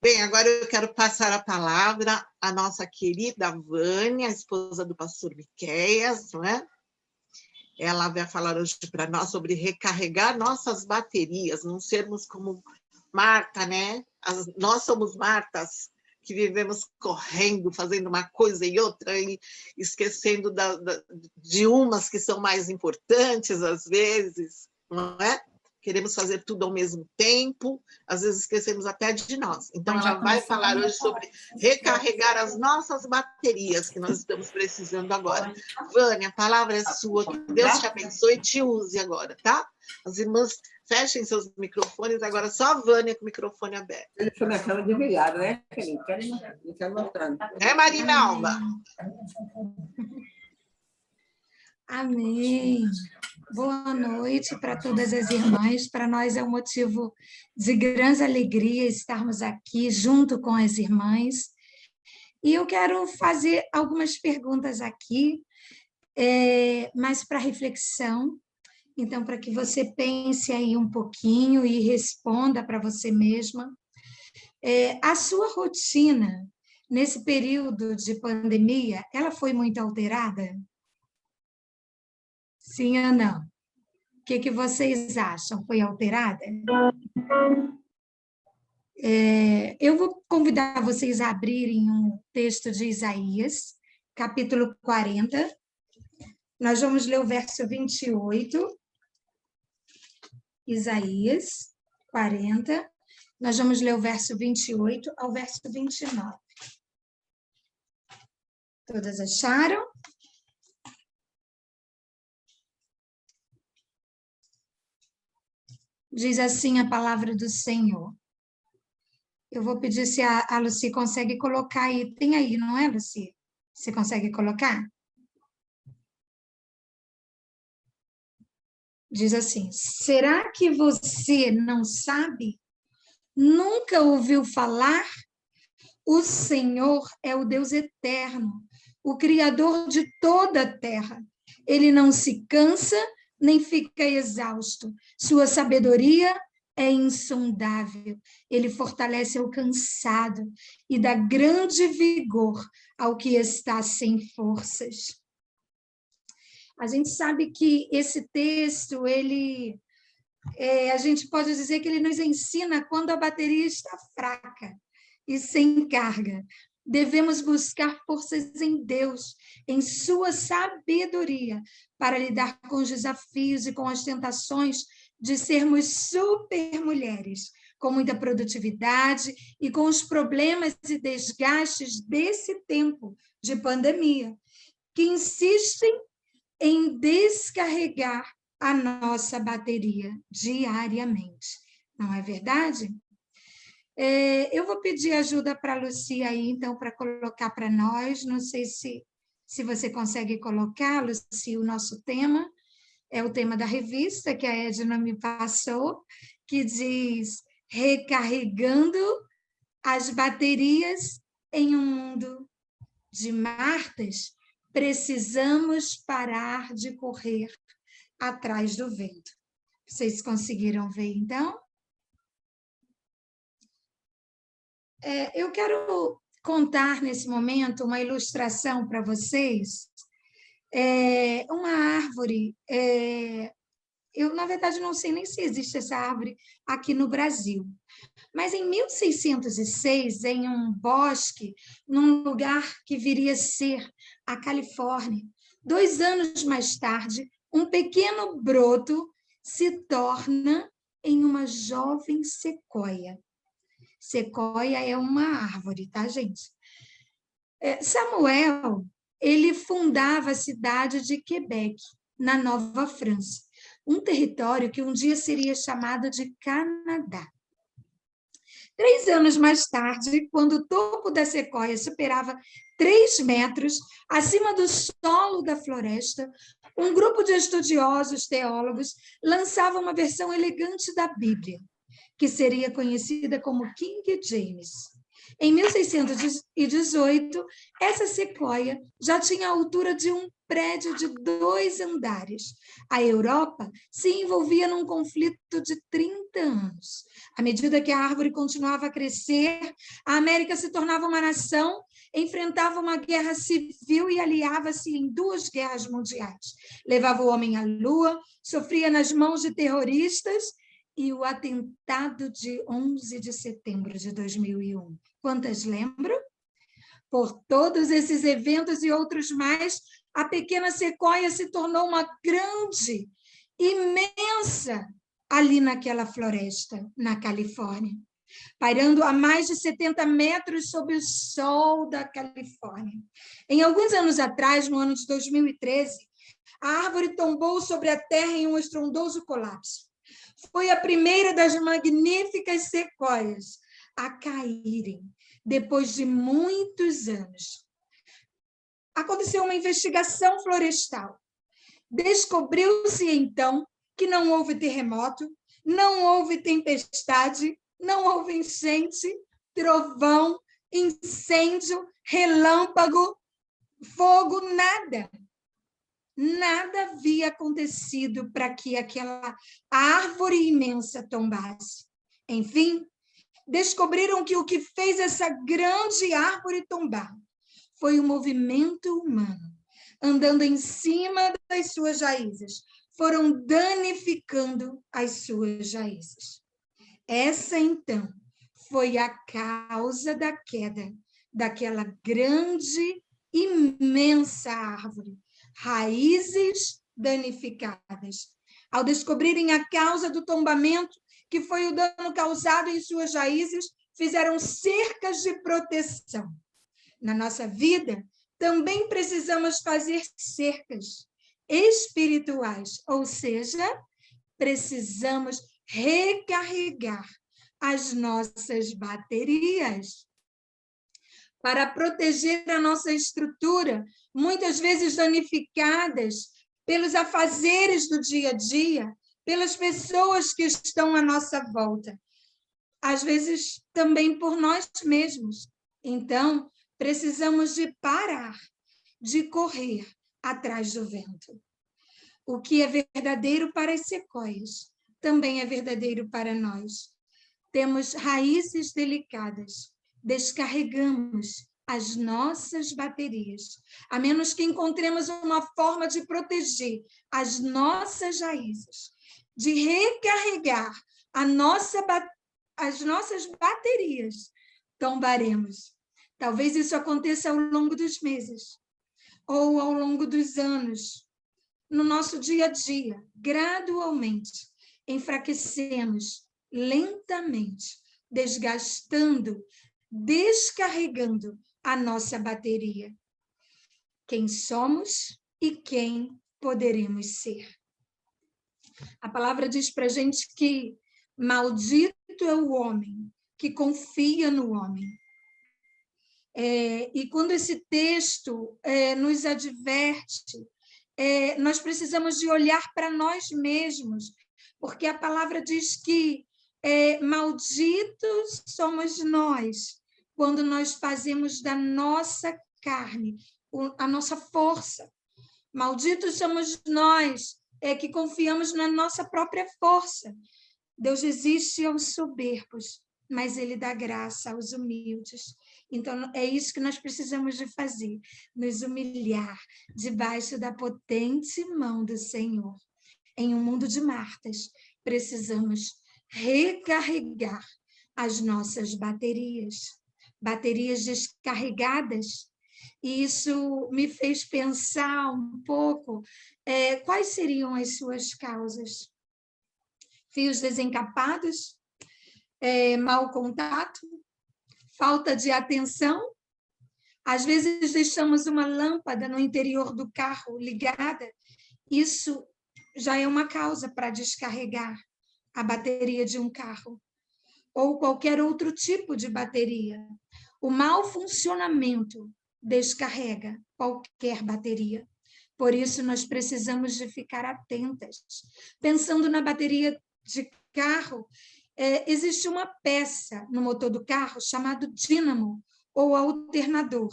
Bem, agora eu quero passar a palavra à nossa querida Vânia, a esposa do pastor Miqueias, não é? Ela vai falar hoje para nós sobre recarregar nossas baterias, não sermos como Marta, né? Nós somos Martas, que vivemos correndo, fazendo uma coisa e outra, e esquecendo de umas que são mais importantes, às vezes, não é? Queremos fazer tudo ao mesmo tempo, às vezes esquecemos até de nós. Então, ela vai falar hoje sobre recarregar as nossas baterias, que nós estamos precisando agora. Vânia, a palavra é sua, que Deus te abençoe e te use agora, tá? As irmãs fechem seus microfones, agora só a Vânia com o microfone aberto. Deixa minha câmera desligada, né, querido? Não quero mostrando. É, Marina Alba? Amém. Boa noite para todas as irmãs. Para nós é um motivo de grande alegria estarmos aqui junto com as irmãs. E eu quero fazer algumas perguntas aqui, mais para reflexão. Então, para que você pense aí um pouquinho e responda para você mesma. A sua rotina, nesse período de pandemia, ela foi muito alterada? Sim ou não? O que vocês acham? Foi alterada? Eu vou convidar vocês a abrirem um texto de Isaías, capítulo 40. Nós vamos ler o verso 28. Isaías 40. Nós vamos ler o verso 28 ao verso 29. Todas acharam? Diz assim a palavra do Senhor. Eu vou pedir se a Lucy consegue colocar aí. Tem aí, não é, Lucy? Você consegue colocar? Diz assim: será que você não sabe? Nunca ouviu falar? O Senhor é o Deus eterno, o Criador de toda a terra. Ele não se cansa, nem fica exausto. Sua sabedoria é insondável. Ele fortalece o cansado e dá grande vigor ao que está sem forças. A gente sabe que esse texto, a gente pode dizer que ele nos ensina quando a bateria está fraca e sem carga. Devemos buscar forças em Deus, em sua sabedoria, para lidar com os desafios e com as tentações de sermos supermulheres, com muita produtividade e com os problemas e desgastes desse tempo de pandemia, que insistem em descarregar a nossa bateria diariamente. Não é verdade? Eu vou pedir ajuda para a Lucia aí, então, para colocar para nós. Não sei se você consegue colocar, Lucia, o nosso tema. É o tema da revista que a Edna me passou, que diz recarregando as baterias em um mundo de Martas. Precisamos parar de correr atrás do vento. Vocês conseguiram ver, então? Eu quero contar, nesse momento, uma ilustração para vocês. Uma árvore, eu, na verdade, não sei nem se existe essa árvore aqui no Brasil, mas em 1606, em um bosque, num lugar que viria a ser a Califórnia, 2 anos mais tarde, um pequeno broto se torna em uma jovem sequoia. Sequoia é uma árvore, tá, gente? Samuel, ele fundava a cidade de Quebec, na Nova França, um território que um dia seria chamado de Canadá. 3 anos mais tarde, quando o topo da sequoia superava 3 metros acima do solo da floresta, um grupo de estudiosos teólogos lançava uma versão elegante da Bíblia, que seria conhecida como King James. Em 1618, essa sequoia já tinha a altura de um prédio de 2 andares. A Europa se envolvia num conflito de 30 anos. À medida que a árvore continuava a crescer, a América se tornava uma nação, enfrentava uma guerra civil e aliava-se em 2 guerras mundiais. Levava o homem à lua, sofria nas mãos de terroristas e o atentado de 11 de setembro de 2001. Quantas lembram? Por todos esses eventos e outros mais, a pequena sequoia se tornou uma grande, imensa, ali naquela floresta, na Califórnia, pairando a mais de 70 metros sob o sol da Califórnia. Em alguns anos atrás, no ano de 2013, a árvore tombou sobre a terra em um estrondoso colapso. Foi a primeira das magníficas sequoias a caírem depois de muitos anos. Aconteceu uma investigação florestal. Descobriu-se, então, que não houve terremoto, não houve tempestade, não houve enchente, trovão, incêndio, relâmpago, fogo, nada. Nada havia acontecido para que aquela árvore imensa tombasse. Enfim, descobriram que o que fez essa grande árvore tombar foi o movimento humano, andando em cima das suas raízes. Foram danificando as suas raízes. Essa, então, foi a causa da queda daquela grande, imensa árvore. Raízes danificadas. Ao descobrirem a causa do tombamento, que foi o dano causado em suas raízes, fizeram cercas de proteção. Na nossa vida, também precisamos fazer cercas espirituais, ou seja, precisamos recarregar as nossas baterias para proteger a nossa estrutura, muitas vezes danificadas pelos afazeres do dia a dia, pelas pessoas que estão à nossa volta, às vezes também por nós mesmos. Então, precisamos de parar, de correr atrás do vento. O que é verdadeiro para as sequoias, também é verdadeiro para nós. Temos raízes delicadas, descarregamos as nossas baterias, a menos que encontremos uma forma de proteger as nossas raízes, de recarregar as nossas baterias, tombaremos. Talvez isso aconteça ao longo dos meses, ou ao longo dos anos, no nosso dia a dia, gradualmente, enfraquecemos lentamente, desgastando, descarregando a nossa bateria. Quem somos e quem poderemos ser. A palavra diz para a gente que maldito é o homem que confia no homem. E quando esse texto nos adverte, nós precisamos de olhar para nós mesmos, porque a palavra diz que malditos somos nós, quando nós fazemos da nossa carne a nossa força. Malditos somos nós que confiamos na nossa própria força. Deus resiste aos soberbos, mas Ele dá graça aos humildes. Então, é isso que nós precisamos de fazer, nos humilhar debaixo da potente mão do Senhor. Em um mundo de Martas, precisamos recarregar as nossas baterias descarregadas. E isso me fez pensar um pouco quais seriam as suas causas. Fios desencapados, mau contato, falta de atenção. Às vezes deixamos uma lâmpada no interior do carro ligada. Isso já é uma causa para descarregar a bateria de um carro ou qualquer outro tipo de bateria. O mau funcionamento descarrega qualquer bateria. Por isso, nós precisamos de ficar atentas. Pensando na bateria de carro, existe uma peça no motor do carro chamado dínamo ou alternador.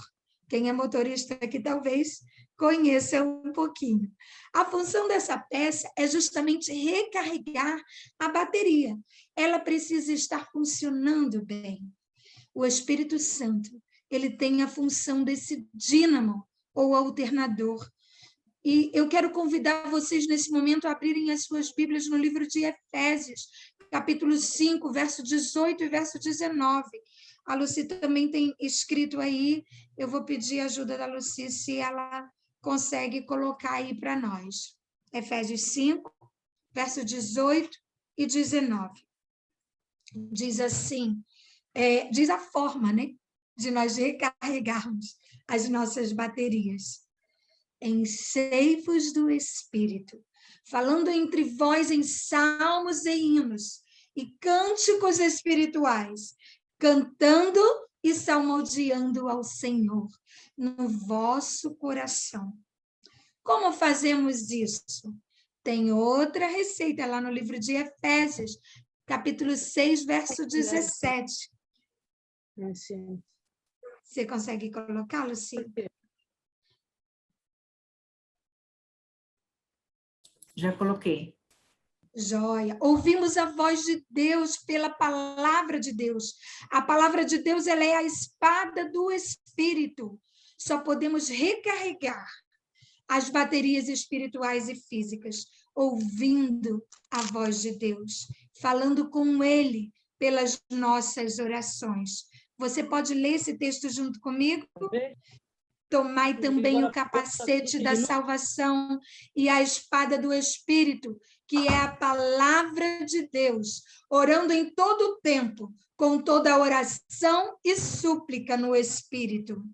Quem é motorista aqui talvez conheça um pouquinho. A função dessa peça é justamente recarregar a bateria. Ela precisa estar funcionando bem. O Espírito Santo, ele tem a função desse dínamo ou alternador. E eu quero convidar vocês nesse momento a abrirem as suas Bíblias no livro de Efésios, capítulo 5, verso 18 e verso 19. A Lucy também tem escrito aí, eu vou pedir a ajuda da Lucy se ela consegue colocar aí para nós. Efésios 5, verso 18 e 19. Diz assim, diz a forma, né, de nós recarregarmos as nossas baterias. Em seivos do Espírito, falando entre vós em salmos e hinos e cânticos espirituais, cantando e salmodiando ao Senhor no vosso coração. Como fazemos isso? Tem outra receita lá no livro de Efésios, capítulo 6, verso 17. Você consegue colocar, Lucy? Já coloquei. Joia. Ouvimos a voz de Deus pela palavra de Deus. A palavra de Deus, ela é a espada do Espírito. Só podemos recarregar as baterias espirituais e físicas ouvindo a voz de Deus, falando com Ele pelas nossas orações. Você pode ler esse texto junto comigo? Tomai também o capacete da salvação e a espada do Espírito, que é a palavra de Deus, orando em todo o tempo, com toda oração e súplica no Espírito.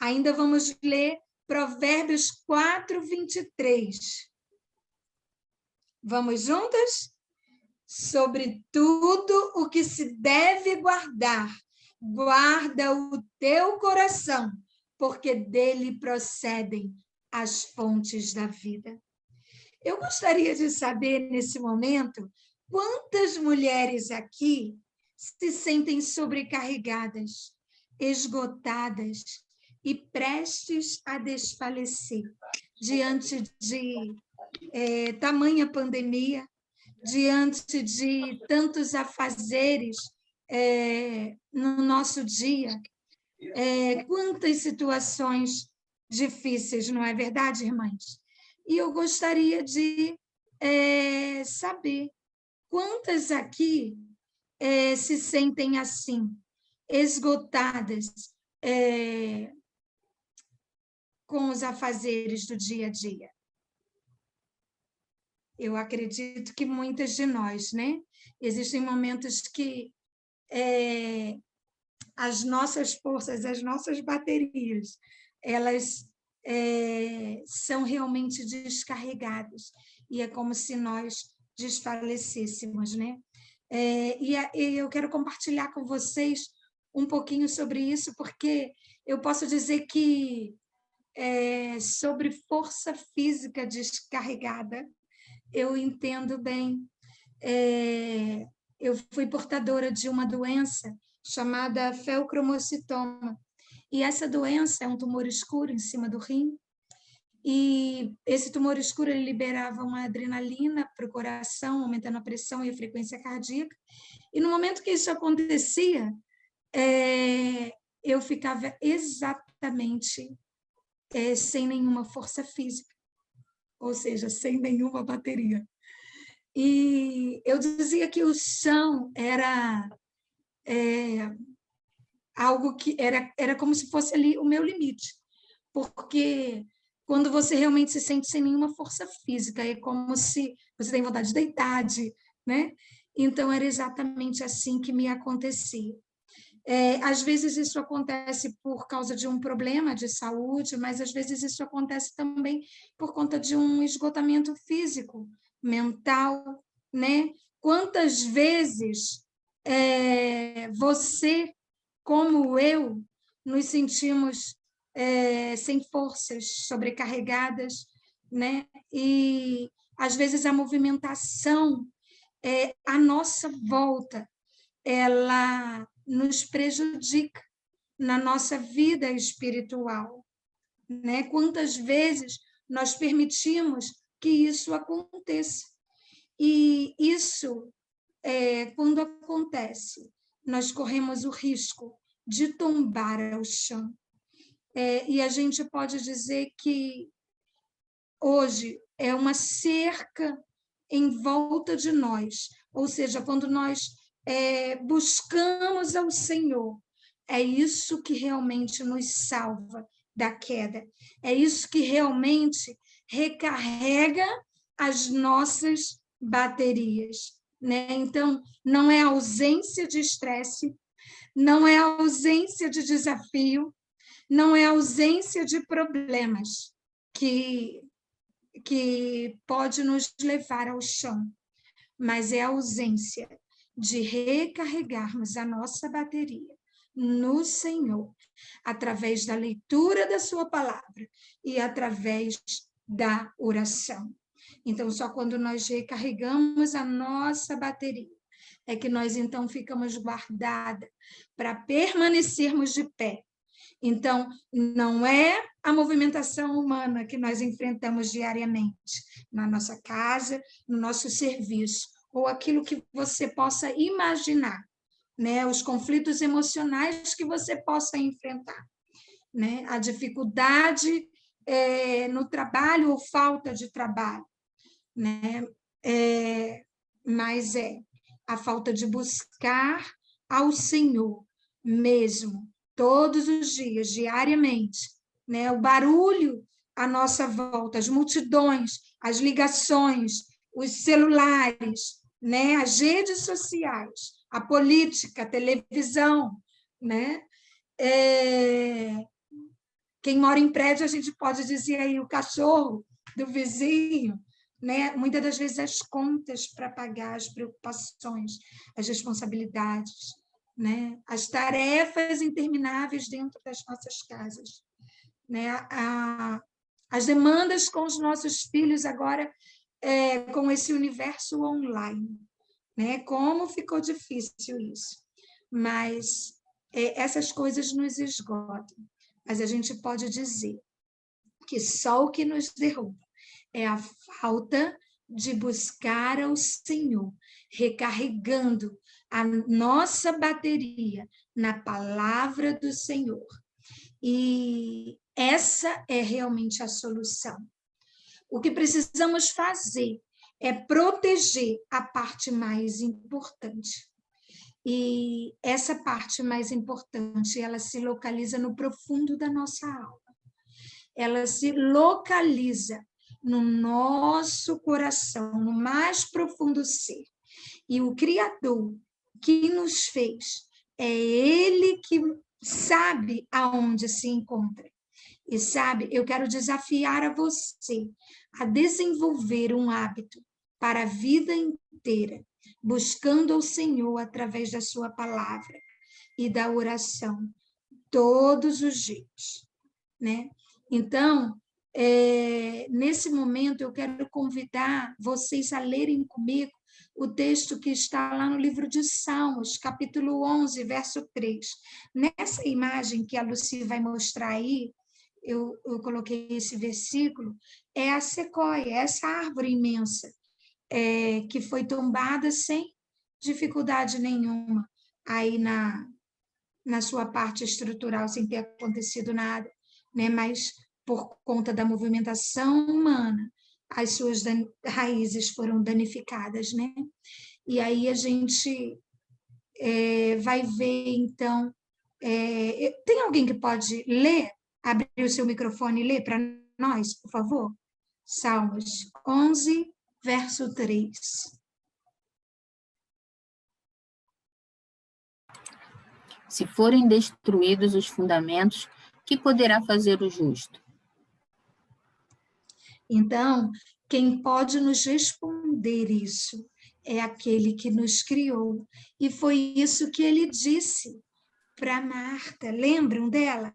Ainda vamos ler Provérbios 4, 23. Vamos juntas? Sobre tudo o que se deve guardar, guarda o teu coração, porque dele procedem as fontes da vida. Eu gostaria de saber, nesse momento, quantas mulheres aqui se sentem sobrecarregadas, esgotadas e prestes a desfalecer diante de tamanha pandemia, diante de tantos afazeres no nosso dia. Quantas situações difíceis, não é verdade, irmãs? E eu gostaria de saber quantas aqui se sentem assim, esgotadas com os afazeres do dia a dia. Eu acredito que muitas de nós, né? Existem momentos que as nossas forças, as nossas baterias, elas são realmente descarregadas, e é como se nós desfalecêssemos, né? E eu quero compartilhar com vocês um pouquinho sobre isso, porque eu posso dizer que sobre força física descarregada, eu entendo bem. Eu fui portadora de uma doença chamada feocromocitoma. E essa doença é um tumor escuro em cima do rim. E esse tumor escuro ele liberava uma adrenalina para o coração, aumentando a pressão e a frequência cardíaca. E no momento que isso acontecia, eu ficava exatamente sem nenhuma força física, ou seja, sem nenhuma bateria. E eu dizia que o chão era algo que era como se fosse ali o meu limite, porque quando você realmente se sente sem nenhuma força física, é como se você tem vontade de deitar, né? Então, era exatamente assim que me acontecia. Às vezes isso acontece por causa de um problema de saúde, mas às vezes isso acontece também por conta de um esgotamento físico, mental, né? Quantas vezes você, como eu, nos sentimos sem forças, sobrecarregadas, né? E às vezes a movimentação a nossa volta, ela nos prejudica na nossa vida espiritual, né? Quantas vezes nós permitimos que isso aconteça? E isso, quando acontece, nós corremos o risco de tombar ao chão. E a gente pode dizer que hoje é uma cerca em volta de nós, ou seja, quando nós buscamos ao Senhor, é isso que realmente nos salva da queda, é isso que realmente recarrega as nossas baterias, né? Então, não é ausência de estresse, não é ausência de desafio, não é ausência de problemas que pode nos levar ao chão, mas é a ausência de recarregarmos a nossa bateria no Senhor, através da leitura da sua palavra e através da oração. Então, só quando nós recarregamos a nossa bateria é que nós, então, ficamos guardadas para permanecermos de pé. Então, não é a movimentação humana que nós enfrentamos diariamente, na nossa casa, no nosso serviço, ou aquilo que você possa imaginar, né? Os conflitos emocionais que você possa enfrentar, né? A dificuldade no trabalho ou falta de trabalho, né? Mas a falta de buscar ao Senhor mesmo, todos os dias, diariamente, né? O barulho à nossa volta, as multidões, as ligações, os celulares, né? As redes sociais, a política, a televisão, né? Quem mora em prédio, a gente pode dizer aí o cachorro do vizinho, né? Muitas das vezes as contas para pagar, as preocupações, as responsabilidades, né? As tarefas intermináveis dentro das nossas casas, né? As demandas com os nossos filhos agora, com esse universo online, né? Como ficou difícil isso. Mas essas coisas nos esgotam. Mas a gente pode dizer que só o que nos derruba é a falta de buscar ao Senhor, recarregando a nossa bateria na palavra do Senhor. E essa é realmente a solução. O que precisamos fazer é proteger a parte mais importante. E essa parte mais importante, ela se localiza no profundo da nossa alma. Ela se localiza no nosso coração, no mais profundo ser. E o Criador que nos fez, é Ele que sabe aonde se encontra. E sabe, eu quero desafiar a você a desenvolver um hábito para a vida inteira, buscando ao Senhor através da sua palavra e da oração, todos os dias, né? Então, nesse momento, eu quero convidar vocês a lerem comigo o texto que está lá no livro de Salmos, capítulo 11, verso 3. Nessa imagem que a Lucy vai mostrar aí, eu coloquei esse versículo, é a sequoia, essa árvore imensa, que foi tombada sem dificuldade nenhuma, aí na sua parte estrutural, sem ter acontecido nada, né? Mas por conta da movimentação humana, as suas raízes foram danificadas, né? E aí a gente vai ver, então... tem alguém que pode ler? Abrir o seu microfone e ler para nós, por favor? Salmos 11, verso 3. Se forem destruídos os fundamentos, que poderá fazer o justo? Então, quem pode nos responder isso é aquele que nos criou. E foi isso que ele disse para Marta. Lembram dela?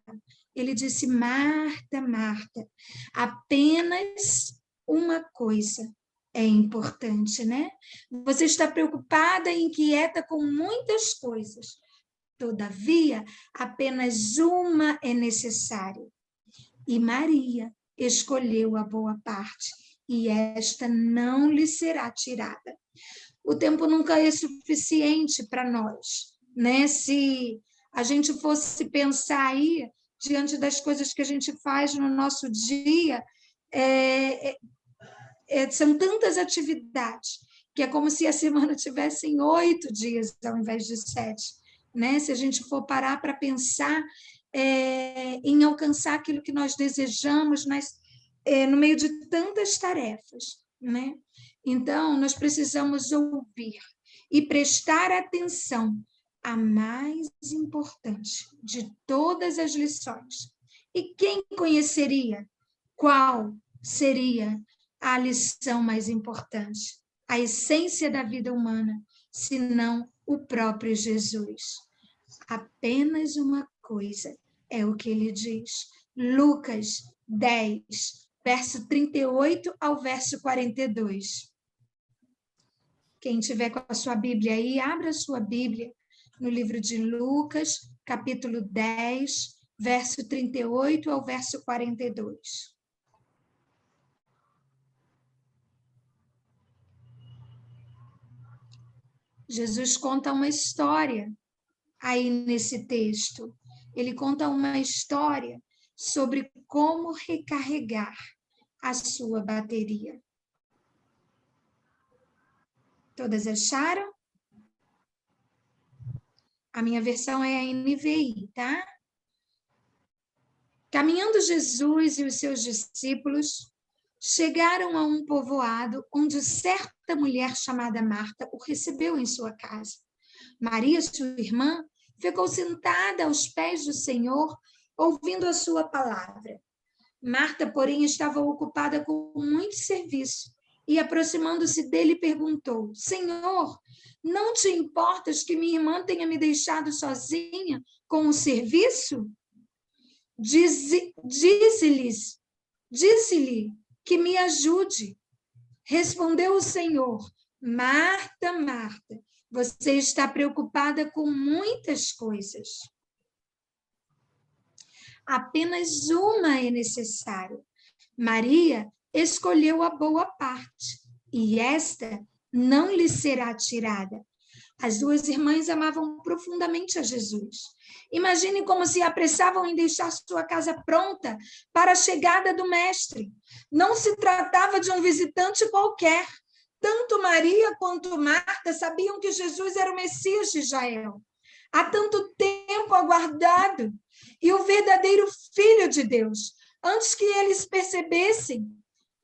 Ele disse: Marta, Marta, apenas uma coisa é importante, né? Você está preocupada e inquieta com muitas coisas. Todavia, apenas uma é necessária. E Maria escolheu a boa parte, e esta não lhe será tirada. O tempo nunca é suficiente para nós, né? Se a gente fosse pensar aí, diante das coisas que a gente faz no nosso dia, são tantas atividades, que é como se a semana tivesse 8 dias ao invés de 7, né? Se a gente for parar para pensar em alcançar aquilo que nós desejamos, no meio de tantas tarefas, né? Então, nós precisamos ouvir e prestar atenção à mais importante de todas as lições. E quem conheceria qual seria a lição mais importante, a essência da vida humana, senão o próprio Jesus? Apenas uma coisa é o que ele diz. Lucas 10, verso 38 ao verso 42. Quem tiver com a sua Bíblia aí, abra a sua Bíblia no livro de Lucas, capítulo 10, verso 38 ao verso 42. Jesus conta uma história aí nesse texto. Ele conta uma história sobre como recarregar a sua bateria. Todas acharam? A minha versão é a NVI, tá? Caminhando Jesus e os seus discípulos chegaram a um povoado onde certa mulher chamada Marta o recebeu em sua casa. Maria, sua irmã, ficou sentada aos pés do Senhor, ouvindo a sua palavra. Marta, porém, estava ocupada com muito serviço e, aproximando-se dele, perguntou: Senhor, não te importas que minha irmã tenha me deixado sozinha com o serviço? Disse-lhe que me ajude. Respondeu o Senhor: Marta, Marta, você está preocupada com muitas coisas. Apenas uma é necessária. Maria escolheu a boa parte, e esta não lhe será tirada. As duas irmãs amavam profundamente a Jesus. Imagine como se apressavam em deixar sua casa pronta para a chegada do Mestre. Não se tratava de um visitante qualquer. Tanto Maria quanto Marta sabiam que Jesus era o Messias de Israel, há tanto tempo aguardado, e o verdadeiro Filho de Deus. Antes que eles percebessem,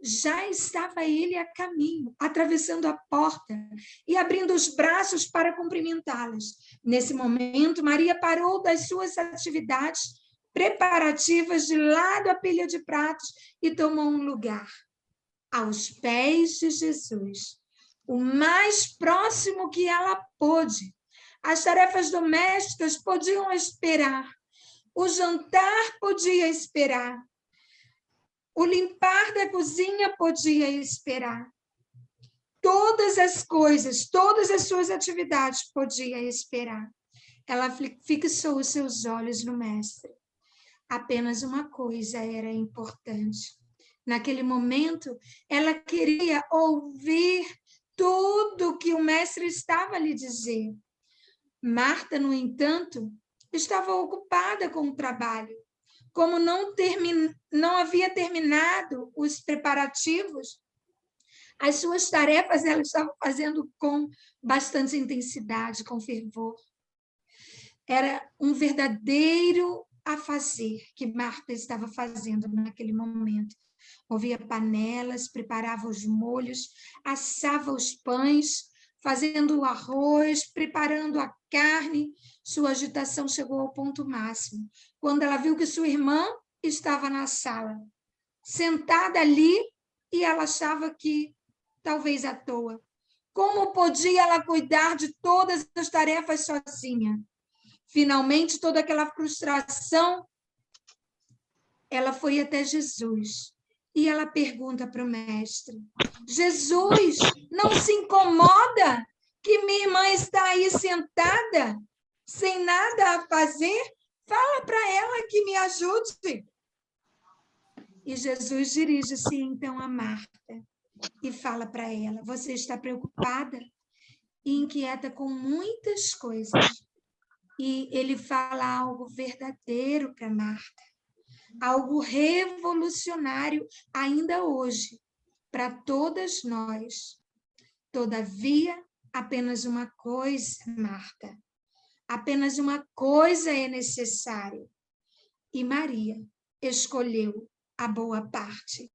já estava ele a caminho, atravessando a porta e abrindo os braços para cumprimentá-las. Nesse momento, Maria parou das suas atividades preparativas de lado a pilha de pratos e tomou um lugar aos pés de Jesus, o mais próximo que ela pôde. As tarefas domésticas podiam esperar, o jantar podia esperar, o limpar da cozinha podia esperar. Todas as coisas, todas as suas atividades podiam esperar. Ela fixou os seus olhos no Mestre. Apenas uma coisa era importante. Naquele momento, ela queria ouvir tudo que o Mestre estava a lhe dizer. Marta, no entanto, estava ocupada com o trabalho. Como não havia terminado os preparativos, as suas tarefas ela estava fazendo com bastante intensidade, com fervor. Era um verdadeiro afazer que Marta estava fazendo naquele momento. Movia panelas, preparava os molhos, assava os pães, fazendo o arroz, preparando a carne. Sua agitação chegou ao ponto máximo, quando ela viu que sua irmã estava na sala, sentada ali, e ela achava que, talvez à toa, como podia ela cuidar de todas as tarefas sozinha? Finalmente, toda aquela frustração, ela foi até Jesus E ela pergunta para o mestre: Jesus, não se incomoda que minha irmã está aí sentada, sem nada a fazer? Fala para ela que me ajude. E Jesus dirige-se então a Marta e fala para ela: você está preocupada e inquieta com muitas coisas. E ele fala algo verdadeiro para Marta, algo revolucionário ainda hoje para todas nós. Todavia, apenas uma coisa, Marta, apenas uma coisa é necessário. E Maria escolheu a boa parte,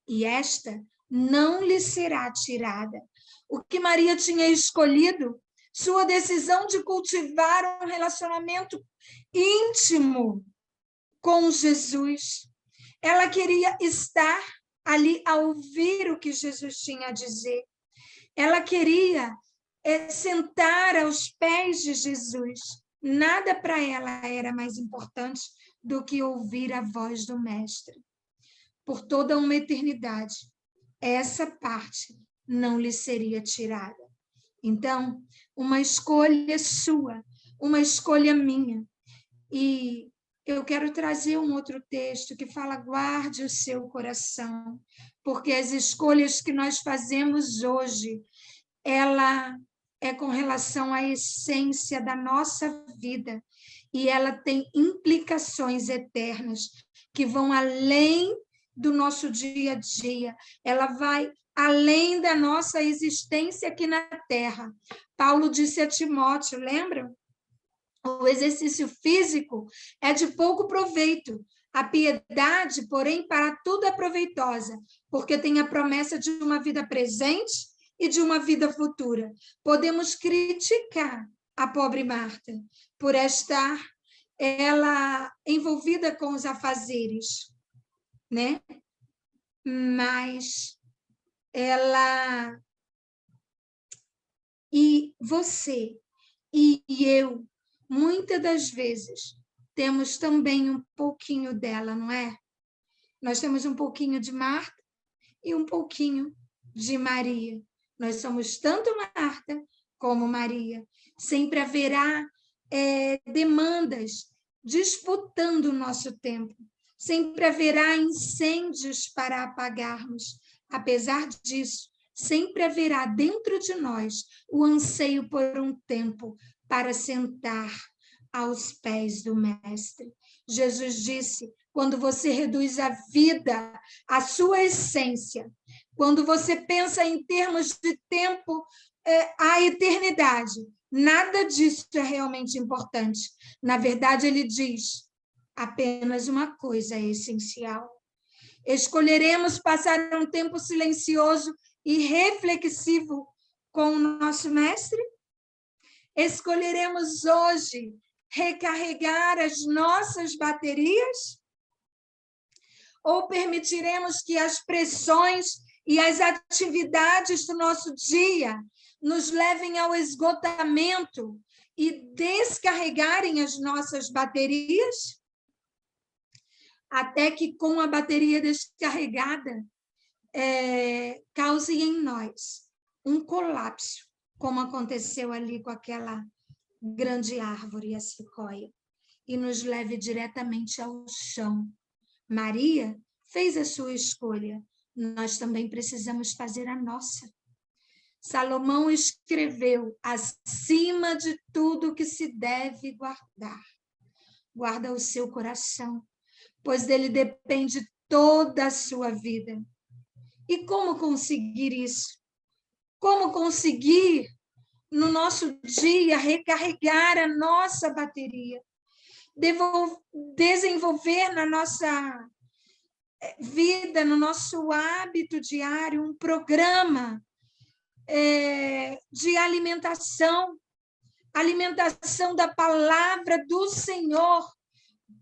e esta não lhe será tirada. O que Maria tinha escolhido, sua decisão de cultivar um relacionamento íntimo com Jesus. Ela queria estar ali a ouvir o que Jesus tinha a dizer. Ela queria sentar aos pés de Jesus. Nada para ela era mais importante do que ouvir a voz do Mestre. Por toda uma eternidade, essa parte não lhe seria tirada. Então, uma escolha sua, uma escolha minha. E eu quero trazer um outro texto que fala: guarde o seu coração, porque as escolhas que nós fazemos hoje, ela é com relação à essência da nossa vida, e ela tem implicações eternas que vão além do nosso dia a dia, ela vai além da nossa existência aqui na Terra. Paulo disse a Timóteo, lembram? O exercício físico é de pouco proveito. A piedade, porém, para tudo é proveitosa, porque tem a promessa de uma vida presente e de uma vida futura. Podemos criticar a pobre Marta por estar ela envolvida com os afazeres, né? Mas ela e você e eu, muitas das vezes, temos também um pouquinho dela, não é? Nós temos um pouquinho de Marta e um pouquinho de Maria. Nós somos tanto Marta como Maria. Sempre haverá demandas disputando o nosso tempo. Sempre haverá incêndios para apagarmos. Apesar disso, sempre haverá dentro de nós o anseio por um tempo para sentar aos pés do Mestre. Jesus disse: quando você reduz a vida à sua essência, quando você pensa em termos de tempo, a eternidade, nada disso é realmente importante. Na verdade, ele diz: apenas uma coisa é essencial. Escolheremos passar um tempo silencioso e reflexivo com o nosso Mestre? Escolheremos hoje recarregar as nossas baterias? Ou permitiremos que as pressões e as atividades do nosso dia nos levem ao esgotamento e descarregarem as nossas baterias? Até que, com a bateria descarregada, cause em nós um colapso, como aconteceu ali com aquela grande árvore, a sequoia, e nos leve diretamente ao chão. Maria fez a sua escolha, nós também precisamos fazer a nossa. Salomão escreveu: acima de tudo que se deve guardar, guarda o seu coração, pois dele depende toda a sua vida. E como conseguir isso? Como conseguir, no nosso dia, recarregar a nossa bateria? Desenvolver na nossa vida, no nosso hábito diário, um programa de alimentação da palavra do Senhor,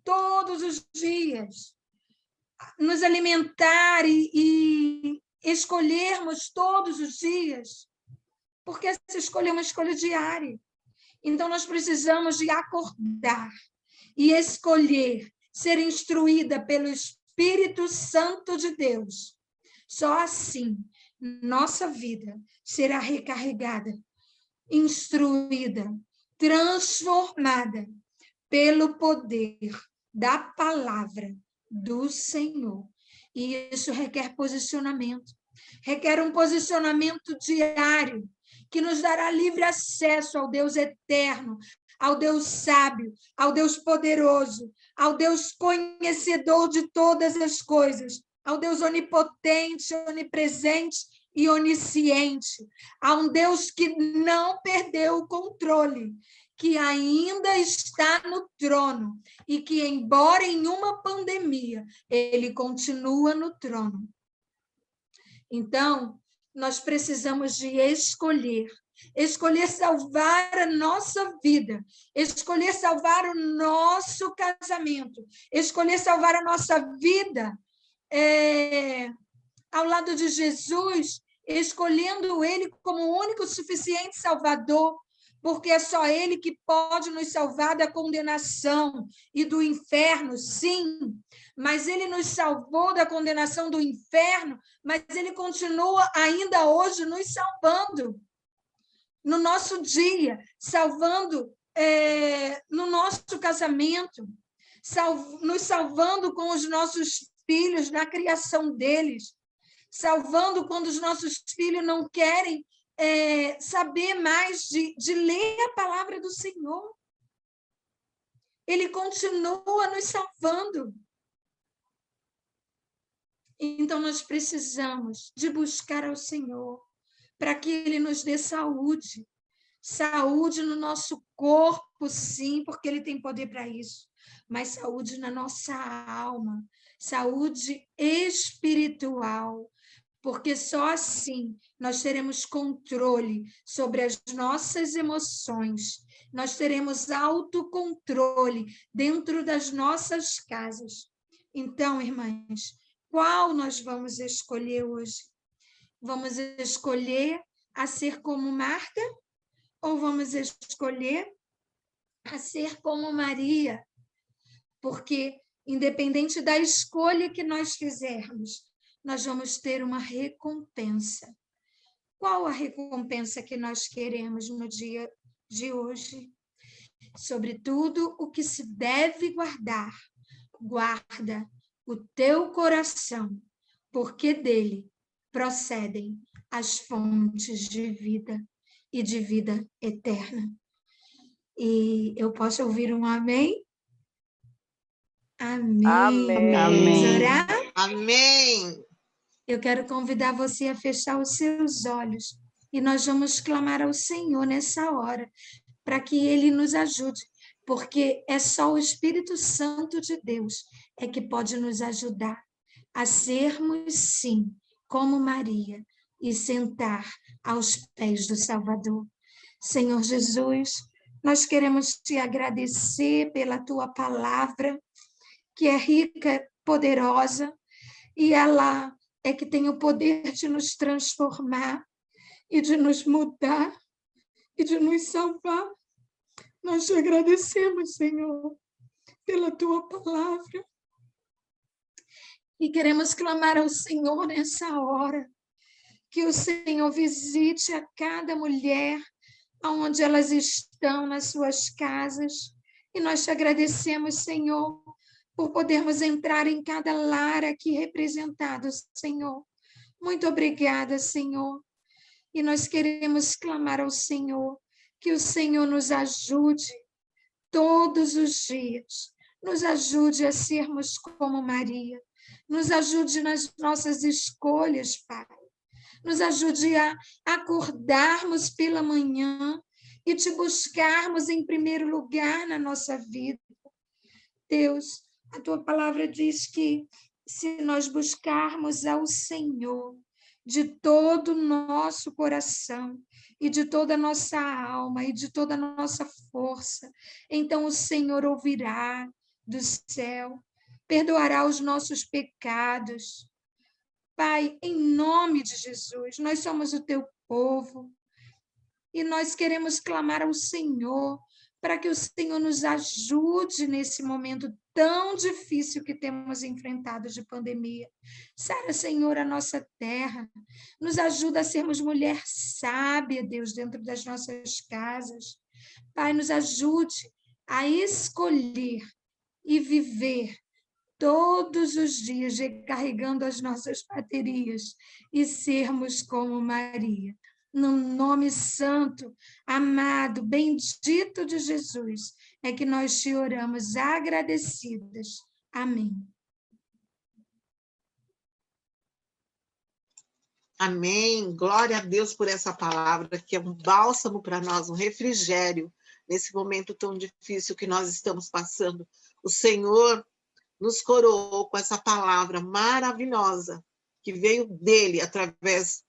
todos os dias. Nos alimentar e escolhermos todos os dias, porque essa escolha é uma escolha diária. Então, nós precisamos de acordar e escolher ser instruída pelo Espírito Espírito Santo de Deus. Só assim nossa vida será recarregada, instruída, transformada pelo poder da palavra do Senhor. E isso requer posicionamento. Requer um posicionamento diário, que nos dará livre acesso ao Deus eterno, ao Deus sábio, ao Deus poderoso, ao Deus conhecedor de todas as coisas, ao Deus onipotente, onipresente e onisciente, a um Deus que não perdeu o controle, que ainda está no trono e que, embora em uma pandemia, ele continua no trono. Então, nós precisamos de escolher salvar a nossa vida, escolher salvar o nosso casamento, escolher salvar a nossa vida ao lado de Jesus, escolhendo ele como o único suficiente Salvador, porque é só ele que pode nos salvar da condenação e do inferno, sim, mas ele nos salvou da condenação do inferno, mas ele continua ainda hoje nos salvando, no nosso dia, salvando no nosso casamento, nos salvando com os nossos filhos, na criação deles, salvando quando os nossos filhos não querem saber mais de ler a palavra do Senhor. Ele continua nos salvando. Então, nós precisamos de buscar ao Senhor para que Ele nos dê saúde. Saúde no nosso corpo, sim, porque Ele tem poder para isso. Mas saúde na nossa alma. Saúde espiritual. Porque só assim nós teremos controle sobre as nossas emoções. Nós teremos autocontrole dentro das nossas casas. Então, irmãs, qual nós vamos escolher hoje? Vamos escolher a ser como Marta ou vamos escolher a ser como Maria? Porque, independente da escolha que nós fizermos, nós vamos ter uma recompensa. Qual a recompensa que nós queremos no dia de hoje? Sobretudo o que se deve guardar. Guarda o teu coração, porque dele procedem as fontes de vida e de vida eterna. E eu posso ouvir um amém? Amém. Amém. Vamos orar? Amém. Eu quero convidar você a fechar os seus olhos e nós vamos clamar ao Senhor nessa hora, para que Ele nos ajude, porque é só o Espírito Santo de Deus que pode nos ajudar a sermos, sim, como Maria, e sentar aos pés do Salvador. Senhor Jesus, nós queremos te agradecer pela tua palavra, que é rica, poderosa, e ela é que tem o poder de nos transformar e de nos mudar e de nos salvar. Nós te agradecemos, Senhor, pela tua palavra. E queremos clamar ao Senhor nessa hora, que o Senhor visite a cada mulher, onde elas estão, nas suas casas. E nós te agradecemos, Senhor, por podermos entrar em cada lar aqui representado, Senhor. Muito obrigada, Senhor. E nós queremos clamar ao Senhor, que o Senhor nos ajude todos os dias, nos ajude a sermos como Maria, nos ajude nas nossas escolhas, Pai, nos ajude a acordarmos pela manhã e te buscarmos em primeiro lugar na nossa vida. Deus, a tua palavra diz que se nós buscarmos ao Senhor de todo o nosso coração e de toda a nossa alma e de toda a nossa força, então o Senhor ouvirá do céu, perdoará os nossos pecados. Pai, em nome de Jesus, nós somos o teu povo e nós queremos clamar ao Senhor para que o Senhor nos ajude nesse momento tão difícil que temos enfrentado de pandemia. Sara, Senhor, a nossa terra, nos ajuda a sermos mulher sábia, Deus, dentro das nossas casas. Pai, nos ajude a escolher e viver todos os dias recarregando as nossas baterias e sermos como Maria. No nome santo, amado, bendito de Jesus, é que nós te oramos agradecidas. Amém. Amém. Glória a Deus por essa palavra, que é um bálsamo para nós, um refrigério, nesse momento tão difícil que nós estamos passando. O Senhor nos coroou com essa palavra maravilhosa, que veio dele, através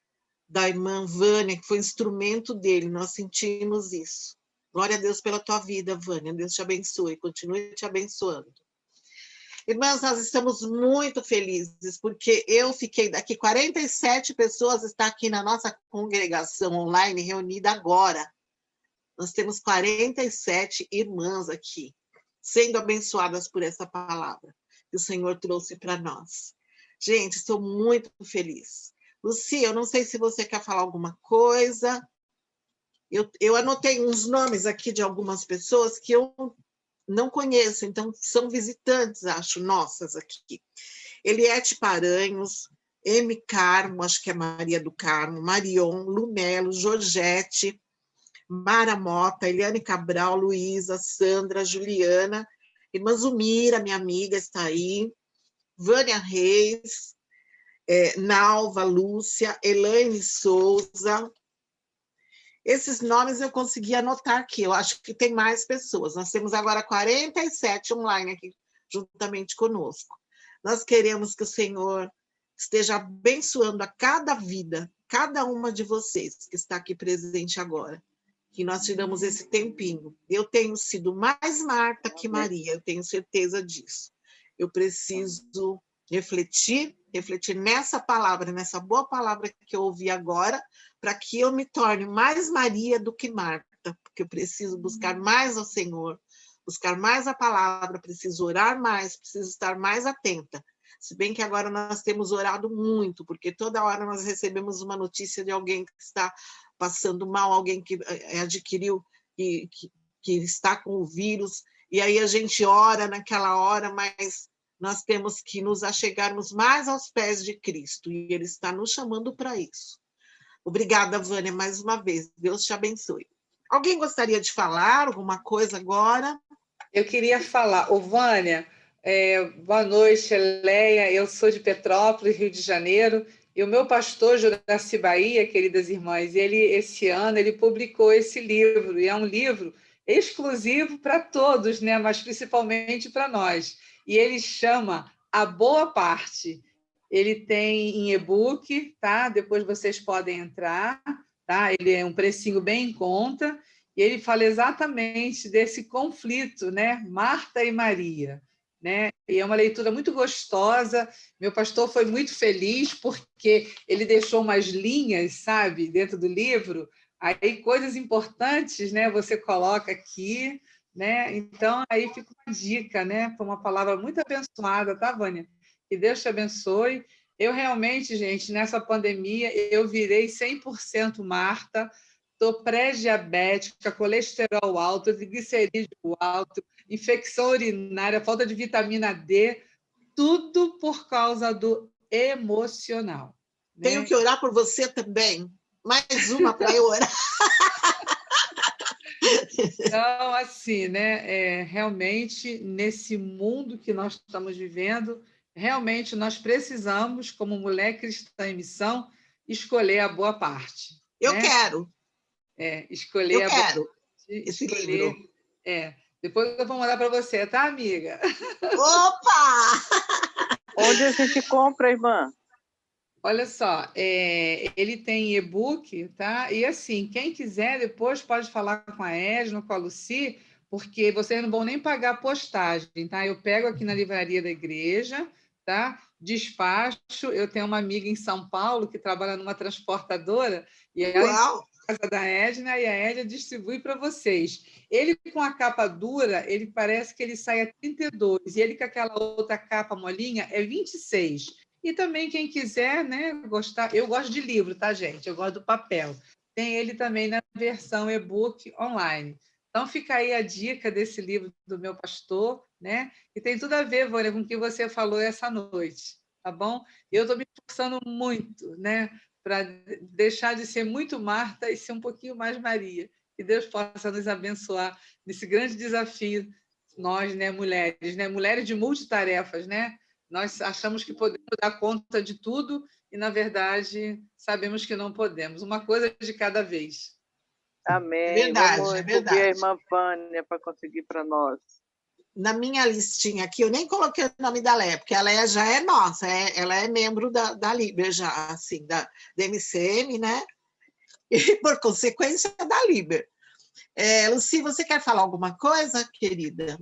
da irmã Vânia, que foi instrumento dele, nós sentimos isso. Glória a Deus pela tua vida, Vânia. Deus te abençoe, continue te abençoando. Irmãs, nós estamos muito felizes, porque eu fiquei daqui, 47 pessoas estão aqui na nossa congregação online, reunida agora. Nós temos 47 irmãs aqui, sendo abençoadas por essa palavra que o Senhor trouxe para nós. Gente, estou muito feliz. Lucia, eu não sei se você quer falar alguma coisa. Eu anotei uns nomes aqui de algumas pessoas que eu não conheço, então são visitantes, acho, nossas aqui. Eliette Paranhos, M. Carmo, acho que é Maria do Carmo, Marion, Lumelo, Georgette, Mara Mota, Eliane Cabral, Luísa, Sandra, Juliana, irmã Zumira, minha amiga, está aí, Vânia Reis, Nalva, Lúcia, Elaine Souza. Esses nomes eu consegui anotar aqui, eu acho que tem mais pessoas. Nós temos agora 47 online aqui, juntamente conosco. Nós queremos que o Senhor esteja abençoando a cada vida, cada uma de vocês que está aqui presente agora, que nós tiramos esse tempinho. Eu tenho sido mais Marta que Maria, eu tenho certeza disso. Eu preciso refletir nessa palavra, nessa boa palavra que eu ouvi agora, para que eu me torne mais Maria do que Marta, porque eu preciso buscar mais ao Senhor, buscar mais a palavra, preciso orar mais, preciso estar mais atenta. Se bem que agora nós temos orado muito, porque toda hora nós recebemos uma notícia de alguém que está passando mal, alguém que adquiriu, que está com o vírus, e aí a gente ora naquela hora, mas nós temos que nos achegarmos mais aos pés de Cristo, e Ele está nos chamando para isso. Obrigada, Vânia, mais uma vez. Deus te abençoe. Alguém gostaria de falar alguma coisa agora? Eu queria falar, Vânia, boa noite, Leia. Eu sou de Petrópolis, Rio de Janeiro, e o meu pastor, Juraci Bahia, queridas irmãs, esse ano ele publicou esse livro, e é um livro exclusivo para todos, né? Mas principalmente para nós. E ele chama A Boa Parte. Ele tem em e-book, tá? Depois vocês podem entrar, tá? Ele é um precinho bem em conta, e ele fala exatamente desse conflito, né? Marta e Maria, né? E é uma leitura muito gostosa. Meu pastor foi muito feliz porque ele deixou umas linhas, sabe, dentro do livro. Aí coisas importantes, né? Você coloca aqui, né? Então aí fica uma dica, né? Foi uma palavra muito abençoada, tá, Vânia? Que Deus te abençoe. Eu realmente, gente, nessa pandemia eu virei 100% Marta. Estou pré-diabética, colesterol alto, triglicerídeo alto, infecção urinária, falta de vitamina D, tudo por causa do emocional. Né? Tenho que orar por você também. Mais uma para eu orar. Então, assim, né? Realmente, nesse mundo que nós estamos vivendo, realmente nós precisamos, como mulher cristã em missão, escolher a boa parte. Eu né? quero. Escolher Eu a quero boa parte, esse escolher. livro. Depois eu vou mandar para você, tá, amiga? Opa! Onde a gente compra, irmã? Olha só, ele tem e-book, tá? E assim, quem quiser depois pode falar com a Edna, com a Lucy, porque vocês não vão nem pagar a postagem, tá? Eu pego aqui na livraria da igreja, tá? Despacho. Eu tenho uma amiga em São Paulo que trabalha numa transportadora e ela Uau! casa da Edna e a Edna distribui para vocês. Ele com a capa dura, ele parece que ele sai a 32, e ele com aquela outra capa molinha é 26. E também quem quiser, né, gostar, eu gosto de livro, tá, gente? Eu gosto do papel. Tem ele também na versão e-book online. Então fica aí a dica desse livro do meu pastor, né? E tem tudo a ver, Vânia, com o que você falou essa noite, tá bom? Eu estou me esforçando muito, né, para deixar de ser muito Marta e ser um pouquinho mais Maria. Que Deus possa nos abençoar nesse grande desafio, nós, né, mulheres de multitarefas, né? Nós achamos que podemos dar conta de tudo e, na verdade, sabemos que não podemos. Uma coisa de cada vez. Amém. Vamos incluir a irmã Vânia para conseguir para nós. Na minha listinha aqui, eu nem coloquei o nome da Léa, porque ela já é nossa, ela é membro da Liber, já, assim, da MCM, né? E, por consequência, da Liber. Lucy, você quer falar alguma coisa, querida?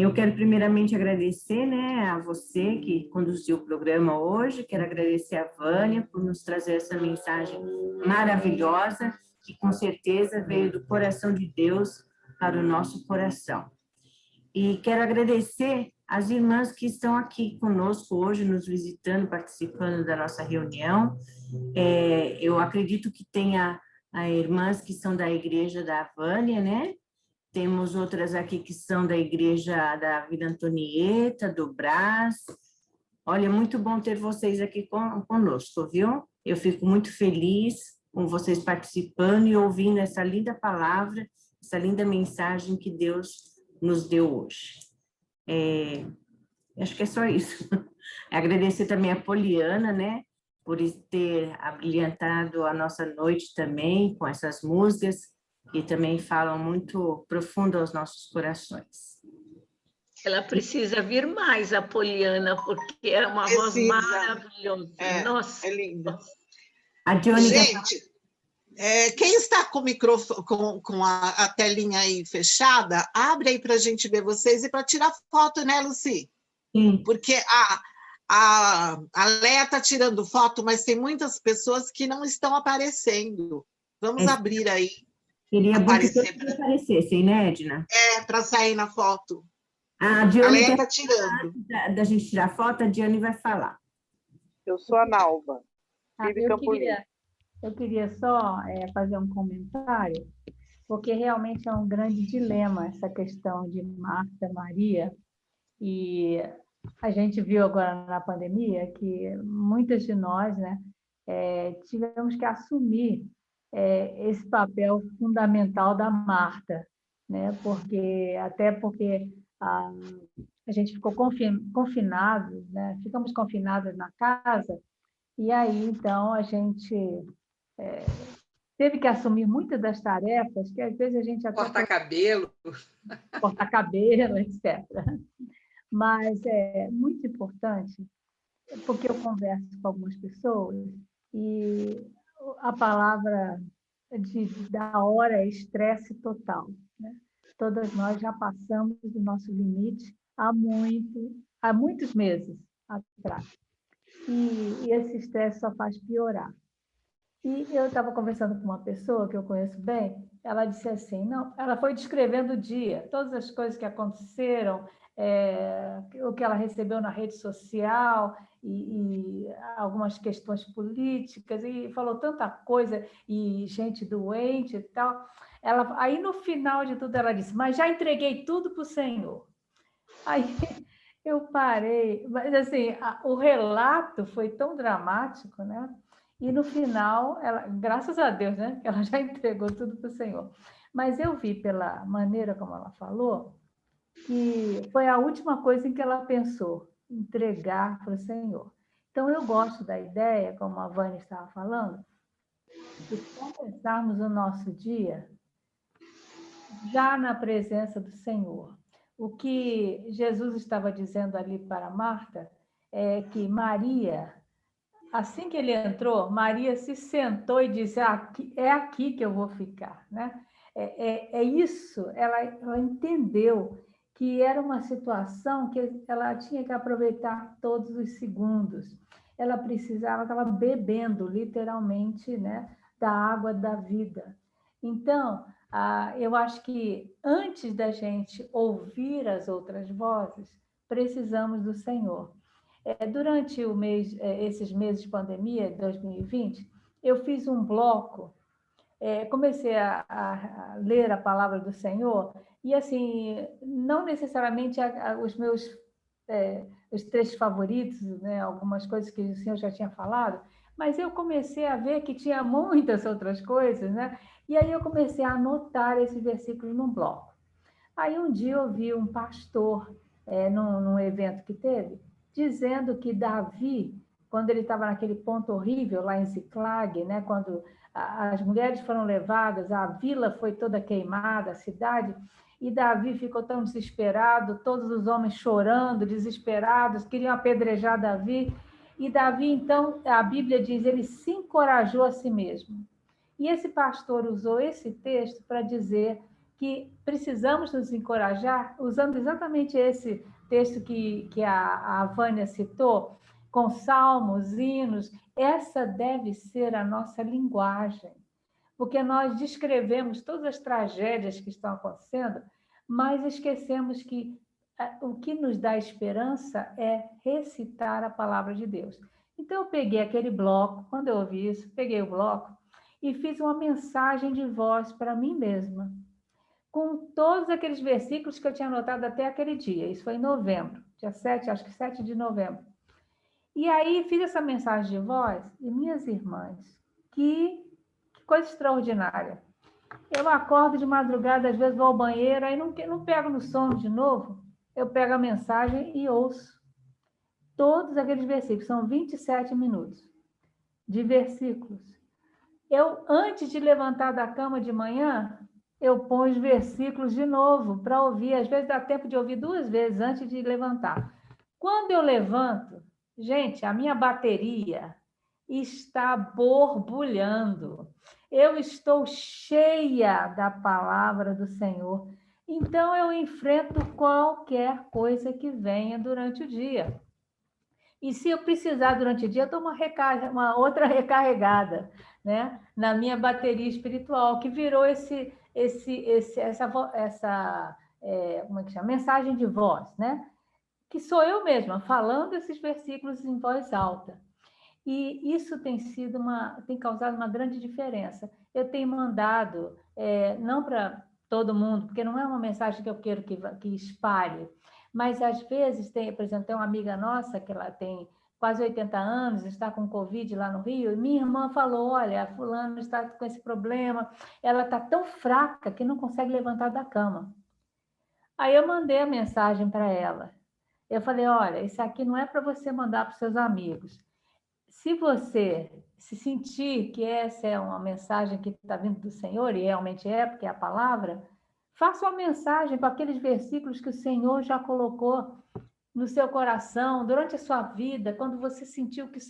Eu quero primeiramente agradecer, né, a você que conduziu o programa hoje, quero agradecer a Vânia por nos trazer essa mensagem maravilhosa, que com certeza veio do coração de Deus para o nosso coração. E quero agradecer as irmãs que estão aqui conosco hoje, nos visitando, participando da nossa reunião. Eu acredito que tenha irmãs que são da igreja da Vânia, né? Temos outras aqui que são da igreja da Vila Antonieta, do Brás. Olha, muito bom ter vocês aqui conosco, viu? Eu fico muito feliz com vocês participando e ouvindo essa linda palavra, essa linda mensagem que Deus nos deu hoje. Acho que é só isso. Agradecer também a Poliana, né, por ter abrilhantado a nossa noite também com essas músicas, que também falam muito profundo aos nossos corações. Ela precisa vir mais, a Poliana, porque é uma voz maravilhosa. Nossa. É linda. A Dione, gente, quem está com o microfone, com a telinha aí fechada, abre aí para a gente ver vocês e para tirar foto, né, Lucy? Sim. Porque a Léa está tirando foto, mas tem muitas pessoas que não estão aparecendo. Vamos abrir aí. Queria aparecer que aparecessem, né, Edna? Para sair na foto. A Dione está tirando. Da gente tirar foto, a Dione vai falar. Eu sou a Nalva. Eu queria só fazer um comentário, porque realmente é um grande dilema essa questão de Marta, Maria, e a gente viu agora na pandemia que muitas de nós, né, tivemos que assumir esse papel fundamental da Marta, né, porque a gente ficou confinado, né, ficamos confinados na casa, e aí então a gente teve que assumir muitas das tarefas que às vezes a gente até... Cortar cabelo, etc. Mas é muito importante, porque eu converso com algumas pessoas e a palavra da hora é estresse total, né? Todas nós já passamos do nosso limite há muitos meses atrás. E esse estresse só faz piorar. E eu estava conversando com uma pessoa que eu conheço bem, ela disse assim, não, ela foi descrevendo o dia, todas as coisas que aconteceram, o que ela recebeu na rede social e algumas questões políticas, e falou tanta coisa, e gente doente e tal. Aí, no final de tudo, ela disse, mas já entreguei tudo para o Senhor. Aí eu parei, mas assim, o relato foi tão dramático, né? E no final, graças a Deus, né? Ela já entregou tudo para o Senhor. Mas eu vi pela maneira como ela falou, que foi a última coisa em que ela pensou, entregar para o Senhor. Então, eu gosto da ideia, como a Vânia estava falando, de começarmos o nosso dia já na presença do Senhor. O que Jesus estava dizendo ali para Marta é que Maria, assim que ele entrou, Maria se sentou e disse, é aqui que eu vou ficar, né? Isso, ela entendeu que era uma situação que ela tinha que aproveitar todos os segundos. Ela estava bebendo, literalmente, né, da água da vida. Então, eu acho que antes da gente ouvir as outras vozes, precisamos do Senhor. Durante esses meses de pandemia, de 2020, eu fiz um bloco, comecei a ler a palavra do Senhor, e assim, não necessariamente os meus os trechos favoritos, né, algumas coisas que o Senhor já tinha falado, mas eu comecei a ver que tinha muitas outras coisas, né? E aí eu comecei a anotar esses versículos num bloco. Aí um dia eu vi um pastor, num evento que teve, dizendo que Davi, quando ele estava naquele ponto horrível lá em Ziclag, né, quando as mulheres foram levadas, a vila foi toda queimada, a cidade, e Davi ficou tão desesperado, todos os homens chorando, desesperados, queriam apedrejar Davi. E Davi, então, a Bíblia diz, ele se encorajou a si mesmo. E esse pastor usou esse texto para dizer que precisamos nos encorajar, usando exatamente esse texto que a Vânia citou, com salmos, hinos. Essa deve ser a nossa linguagem, porque nós descrevemos todas as tragédias que estão acontecendo, mas esquecemos que o que nos dá esperança é recitar a palavra de Deus. Então, eu peguei aquele bloco, quando eu ouvi isso, peguei o bloco e fiz uma mensagem de voz para mim mesma, com todos aqueles versículos que eu tinha anotado até aquele dia. Isso foi em novembro, dia 7, acho que 7 de novembro. E aí, fiz essa mensagem de voz, e minhas irmãs, que coisa extraordinária. Eu acordo de madrugada, às vezes vou ao banheiro, aí não pego no sono de novo, eu pego a mensagem e ouço todos aqueles versículos. São 27 minutos de versículos. Eu, antes de levantar da cama de manhã, eu ponho os versículos de novo para ouvir. Às vezes dá tempo de ouvir 2 vezes antes de levantar. Quando eu levanto, gente, a minha bateria está borbulhando. Eu estou cheia da palavra do Senhor. Então, eu enfrento qualquer coisa que venha durante o dia. E se eu precisar durante o dia, eu dou uma outra recarregada, né, na minha bateria espiritual, que virou essa como é que chama? Mensagem de voz, né? Que sou eu mesma falando esses versículos em voz alta. E isso tem causado uma grande diferença. Eu tenho mandado, não para todo mundo, porque não é uma mensagem que eu quero que espalhe, mas às vezes por exemplo, tem uma amiga nossa que ela tem quase 80 anos, está com Covid lá no Rio, e minha irmã falou, olha, a fulana está com esse problema, ela está tão fraca que não consegue levantar da cama. Aí eu mandei a mensagem para ela. Eu falei, olha, isso aqui não é para você mandar para os seus amigos. Se você se sentir que essa é uma mensagem que está vindo do Senhor, e realmente é, porque é a palavra, faça uma mensagem com aqueles versículos que o Senhor já colocou no seu coração, durante a sua vida, quando você sentiu que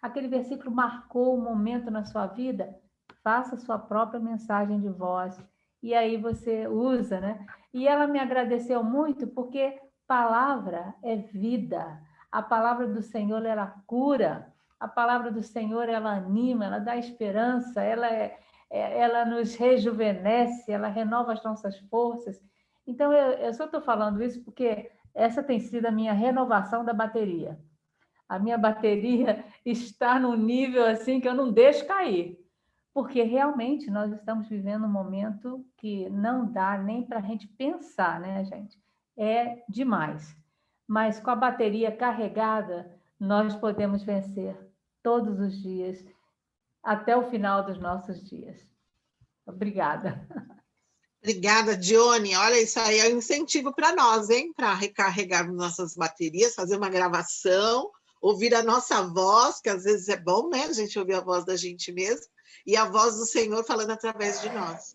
aquele versículo marcou um momento na sua vida, faça a sua própria mensagem de voz. E aí você usa, né? E ela me agradeceu muito, porque palavra é vida. A palavra do Senhor, ela cura. A palavra do Senhor, ela anima, ela dá esperança, ela nos rejuvenesce, ela renova as nossas forças. Então, eu só estou falando isso porque essa tem sido a minha renovação da bateria. A minha bateria está num nível assim que eu não deixo cair, porque realmente nós estamos vivendo um momento que não dá nem para a gente pensar, né, gente? É demais. Mas com a bateria carregada, nós podemos vencer todos os dias, até o final dos nossos dias. Obrigada. Obrigada, Dione. Olha, isso aí é um incentivo para nós, hein? Para recarregarmos nossas baterias, fazer uma gravação, ouvir a nossa voz, que às vezes é bom, né? A gente ouvir a voz da gente mesmo, e a voz do Senhor falando através de nós.